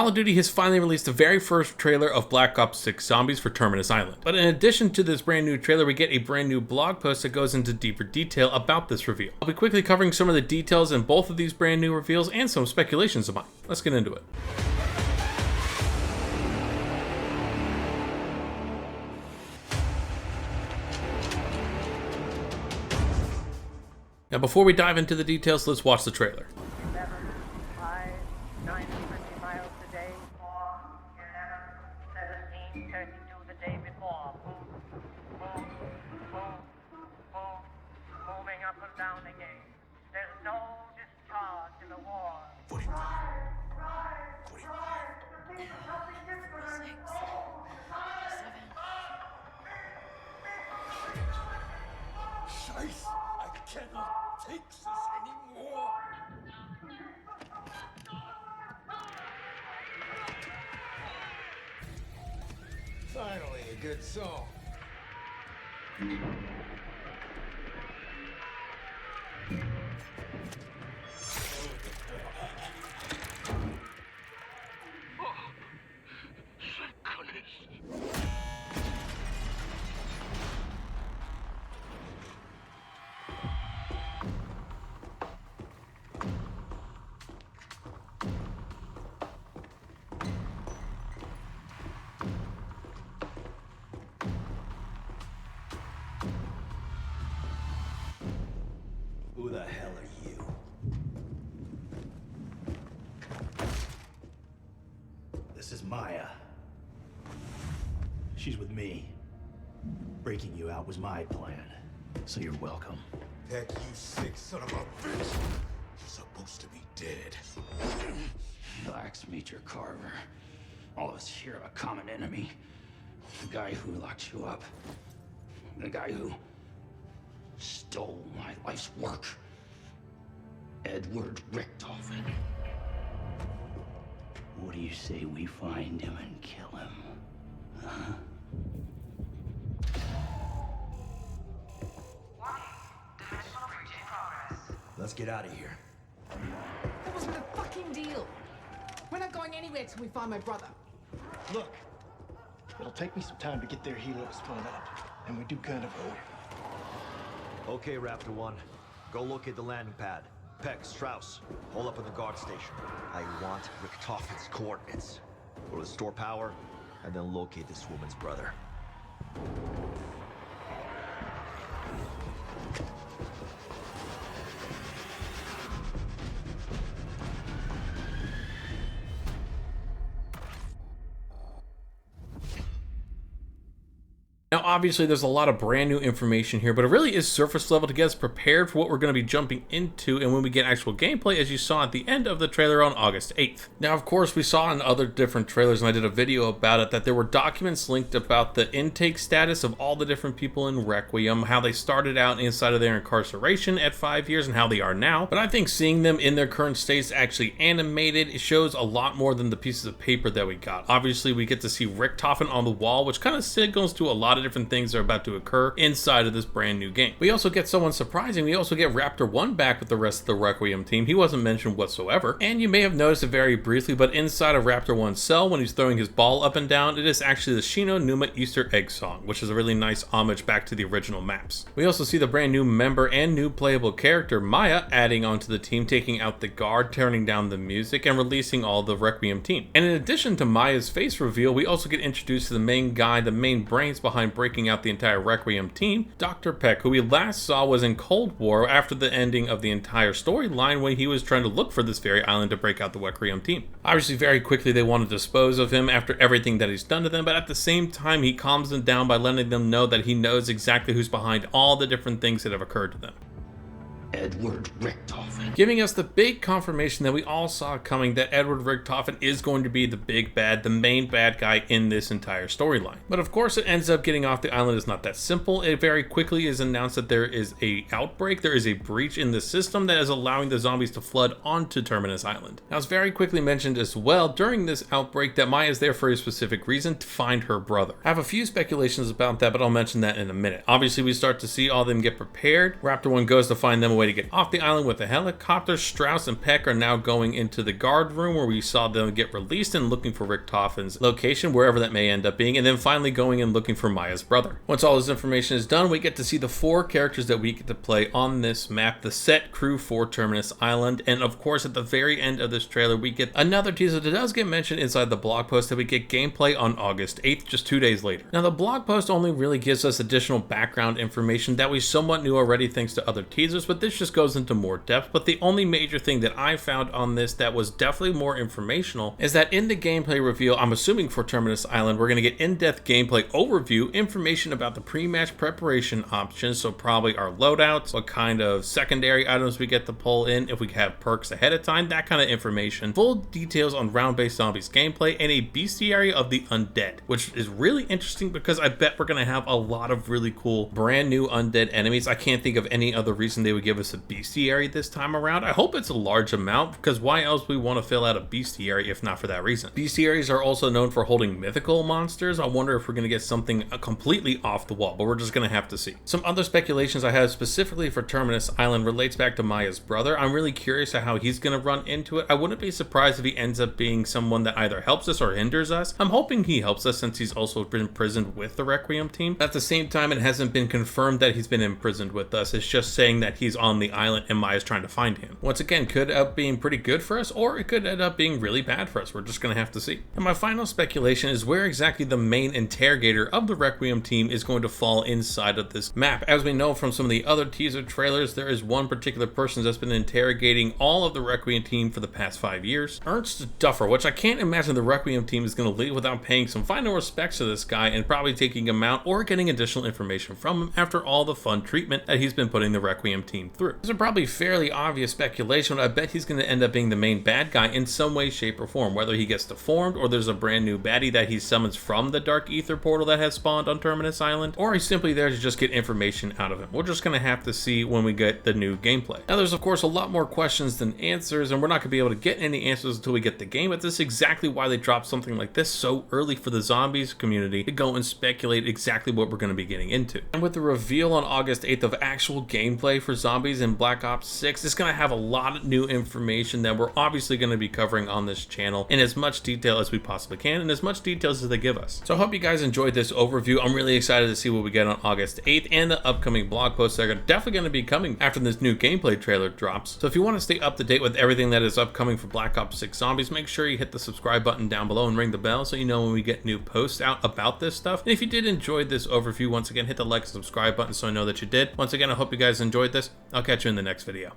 Call of Duty has finally released the very first trailer of Black Ops 6 Zombies for Terminus Island. But in addition to this brand new trailer, we get a brand new blog post that goes into deeper detail about this reveal. I'll be quickly covering some of the details in both of these brand new reveals and some speculations of mine. Let's get into it. Now before we dive into the details, let's watch the trailer. 11, 5, 920 miles today, 4, 11, 17, 32 the day before. Move, moving up and down again. There's no discharge in the war. 45. 45. Scheiße, I cannot take this anymore. Finally, a good song. Who the hell are you? This is Maya. She's with me. Breaking you out was my plan, so you're welcome. Heck, you sick son of a bitch! You're supposed to be dead. Relax, Major Carver. All of us here have a common enemy. The guy who locked you up. The guy who stole my life's work. Edward Richtofen. What do you say we find him and kill him? Huh? Let's get out of here. That wasn't a fucking deal. We're not going anywhere till we find my brother. Look, it'll take me some time to get their helos spun up, and we do kind of owe it. Okay, Raptor 1. Go locate the landing pad. Peck, Strauss, hold up in the guard station. I want Richtofen's coordinates. Go to store power, and then locate this woman's brother. Now obviously there's a lot of brand new information here, but it really is surface level to get us prepared for what we're going to be jumping into and when we get actual gameplay, as you saw at the end of the trailer on August 8th. Now of course we saw in other different trailers, and I did a video about it, that there were documents linked about the intake status of all the different people in Requiem, how they started out inside of their incarceration at 5 years and how they are now. But I think seeing them in their current states actually animated, it shows a lot more than the pieces of paper that we got. Obviously we get to see Richtofen on the wall, which kind of signals to a lot of different things that are about to occur inside of this brand new game. We also get someone surprising. We also get Raptor 1 back with the rest of the Requiem team. He wasn't mentioned whatsoever, and you may have noticed it very briefly, but inside of Raptor 1's cell, when he's throwing his ball up and down, it is actually the Shino Numa Easter egg song, which is a really nice homage back to the original maps. We also see the brand new member and new playable character Maya adding onto the team, taking out the guard, turning down the music, and releasing all the Requiem team. And in addition to Maya's face reveal, we also get introduced to the main guy, the main brains behind breaking out the entire Requiem team, Dr. Peck, who we last saw was in Cold War after the ending of the entire storyline when he was trying to look for this very island to break out the Requiem team. Obviously very quickly they want to dispose of him after everything that he's done to them, but at the same time he calms them down by letting them know that he knows exactly who's behind all the different things that have occurred to them. Edward Richtofen. Giving us the big confirmation that we all saw coming, that Edward Richtofen is going to be the big bad, the main bad guy in this entire storyline. But of course it ends up getting off the island is not that simple. It very quickly is announced that there is a outbreak, there is a breach in the system that is allowing the zombies to flood onto Terminus Island. Now it's very quickly mentioned as well during this outbreak that Maya is there for a specific reason, to find her brother. I have a few speculations about that, but I'll mention that in a minute. Obviously we start to see all of them get prepared. Raptor 1 goes to find them away way to get off the island with a helicopter. Strauss and Peck are now going into the guard room where we saw them get released and looking for Richtofen's location, wherever that may end up being, and then finally going and looking for Maya's brother. Once all this information is done, we get to see the 4 characters that we get to play on this map, the set crew for Terminus Island, and of course at the very end of this trailer we get another teaser that does get mentioned inside the blog post that we get gameplay on August 8th, just 2 days later. Now the blog post only really gives us additional background information that we somewhat knew already thanks to other teasers, but this just goes into more depth. But the only major thing that I found on this that was definitely more informational is that in the gameplay reveal, I'm assuming for Terminus Island, we're going to get in-depth gameplay overview, information about the pre-match preparation options, so probably our loadouts, what kind of secondary items we get to pull in, if we have perks ahead of time, that kind of information, full details on round-based zombies gameplay, and a bestiary of the undead, which is really interesting because I bet we're going to have a lot of really cool brand new undead enemies. I can't think of any other reason they would give us a bestiary this time around. I hope it's a large amount, because why else we want to fill out a bestiary if not for that reason? Bestiaries are also known for holding mythical monsters. I wonder if we're going to get something completely off the wall, but we're just going to have to see. Some other speculations I have specifically for Terminus Island relates back to Maya's brother. I'm really curious at how he's going to run into it. I wouldn't be surprised if he ends up being someone that either helps us or hinders us. I'm hoping he helps us since he's also been imprisoned with the Requiem team. At the same time, it hasn't been confirmed that he's been imprisoned with us. It's just saying that he's on the island and Maya's trying to find him. Once again, could end up being pretty good for us, or it could end up being really bad for us. We're just going to have to see. And my final speculation is where exactly the main interrogator of the Requiem team is going to fall inside of this map. As we know from some of the other teaser trailers, there is one particular person that's been interrogating all of the Requiem team for the past 5 years. Ernst Duffer, which I can't imagine the Requiem team is going to leave without paying some final respects to this guy and probably taking him out or getting additional information from him after all the fun treatment that he's been putting the Requiem team through. These are probably fairly obvious speculation, but I bet he's going to end up being the main bad guy in some way, shape, or form, whether he gets deformed or there's a brand new baddie that he summons from the Dark Ether portal that has spawned on Terminus Island, or he's simply there to just get information out of him. We're just going to have to see when we get the new gameplay. Now there's of course a lot more questions than answers, and we're not going to be able to get any answers until we get the game, but this is exactly why they dropped something like this so early for the zombies community to go and speculate exactly what we're going to be getting into. And with the reveal on August 8th of actual gameplay for zombies in Black Ops 6, it's going to have a lot of new information that we're obviously going to be covering on this channel in as much detail as we possibly can and as much details as they give us. So I hope you guys enjoyed this overview. I'm really excited to see what we get on August 8th and the upcoming blog posts that are definitely going to be coming after this new gameplay trailer drops. So if you want to stay up to date with everything that is upcoming for Black Ops 6 Zombies, make sure you hit the subscribe button down below and ring the bell so you know when we get new posts out about this stuff. And if you did enjoy this overview, once again, hit the like and subscribe button so I know that you did. Once again, I hope you guys enjoyed this. I'll catch you in the next video.